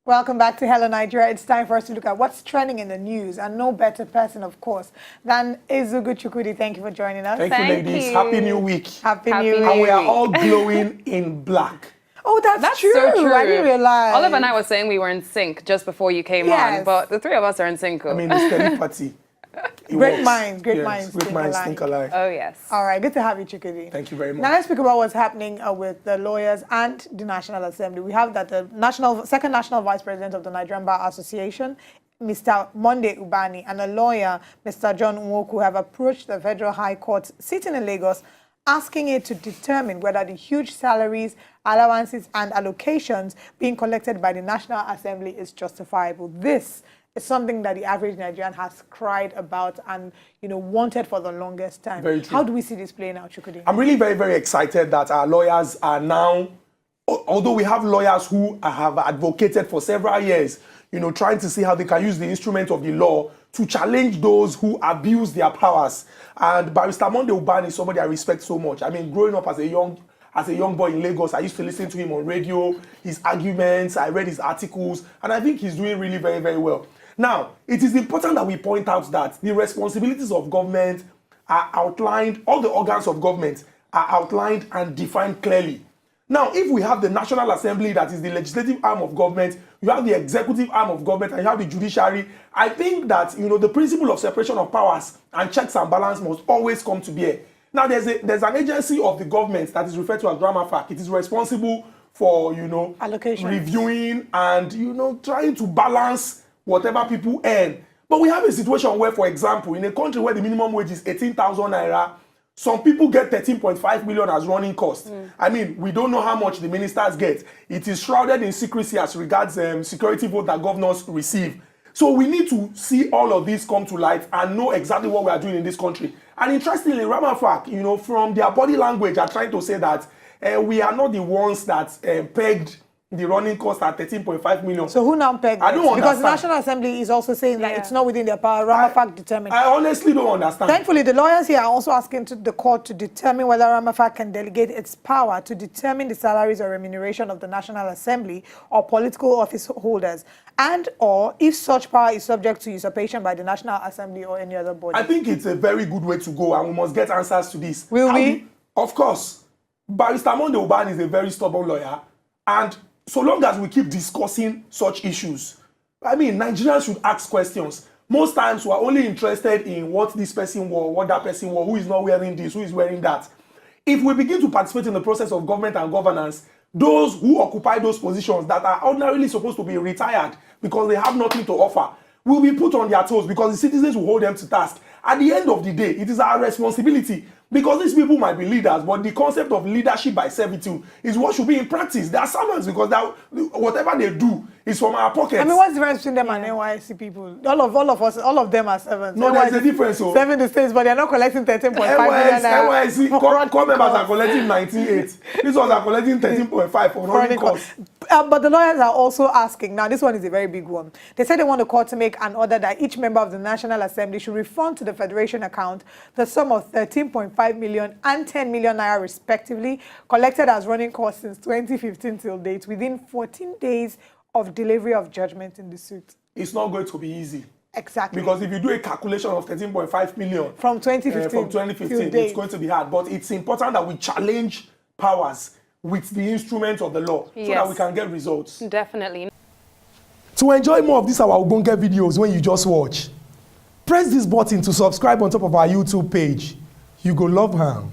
Welcome back to Hello Nigeria. It's time for us to look at what's trending in the news, and no better person, of course, than Ezugu Chukwudi. Thank you for joining us. Thank you, ladies. Happy New Week. Happy New Week. And we are all glowing in black. Oh, that's true. So true. I didn't realize. Oliver and I were saying we were in sync just before you came on, but the three of us are in sync. I mean, it's telepathy. Great minds think alike. Oh, yes. All right, good to have you, Chukwudi. Thank you very much. Now let's speak about what's happening with the lawyers and the National Assembly. We have that the second National Vice President of the Nigerian Bar Association, Mr. Monday Ubani, and a lawyer, Mr. John Nwoku, have approached the Federal High Court sitting in Lagos, asking it to determine whether the huge salaries, allowances, and allocations being collected by the National Assembly is justifiable. This is something that the average Nigerian has cried about and wanted for the longest time. Very true. How do we see this playing out, Chukwudi? I'm really very, very excited that our lawyers are now, although we have lawyers who have advocated for several years, trying to see how they can use the instrument of the law to challenge those who abuse their powers. And Barrister Monday Ubani is somebody I respect so much. I mean, growing up as a young boy in Lagos, I used to listen to him on radio, his arguments, I read his articles, and I think he's doing really very, very well. Now, it is important that we point out that the responsibilities of government are outlined, all the organs of government are outlined and defined clearly. Now, if we have the National Assembly, that is the legislative arm of government, you have the executive arm of government, and you have the judiciary, I think that, the principle of separation of powers and checks and balance must always come to bear. Now, there's an agency of the government that is referred to as Ramafac. It is responsible for, allocation, reviewing and, trying to balance whatever people earn. But we have a situation where, for example, in a country where the minimum wage is 18,000 naira, some people get 13.5 million as running costs. I mean, we don't know how much the ministers get. It is shrouded in secrecy as regards security vote that governors receive. So we need to see all of this come to light and know exactly what we are doing in this country. And interestingly, Ramafac, from their body language, are trying to say that we are not the ones that pegged the running cost at 13.5 million. So who now pegged I don't understand. Because the National Assembly is also saying that it's not within their power. Ramafac determined. I honestly don't understand. Thankfully, the lawyers here are also asking the court to determine whether Ramafac can delegate its power to determine the salaries or remuneration of the National Assembly or political office holders, and or if such power is subject to usurpation by the National Assembly or any other body. I think it's a very good way to go, and we must get answers to this. Will we? Of course. Barrister Monday Ubani is a very stubborn lawyer, and so long as we keep discussing such issues, I mean, Nigerians should ask questions. Most times, we're only interested in what this person wore, what that person wore, who is not wearing this, who is wearing that. If we begin to participate in the process of government and governance, those who occupy those positions that are ordinarily supposed to be retired because they have nothing to offer will be put on their toes because the citizens will hold them to task. At the end of the day, it is our responsibility, because these people might be leaders, but the concept of leadership by servitude is what should be in practice. They are servants because whatever they do is from our pockets. I mean, what's the difference between them and NYSC people? All of them are servants. No, there's a difference. Serving the states, but they're not collecting 13.5 million. NYSC core members are collecting 98. These ones are collecting 13.5 for running costs. But the lawyers are also asking, now this one is a very big one. They said they want the court to make an order that each member of the National Assembly should refund to the Federation account the sum of 13.5 million and 10 million naira respectively, collected as running costs since 2015 till date, within 14 days of delivery of judgment in the suit. It's not going to be easy. Exactly. Because if you do a calculation of 13.5 million from 2015, it's going to be hard. But it's important that we challenge powers with the instruments of the law so that we can get results. Definitely. To enjoy more of these our Ubunke videos when you just watch, press this button to subscribe on top of our YouTube page. You go love her.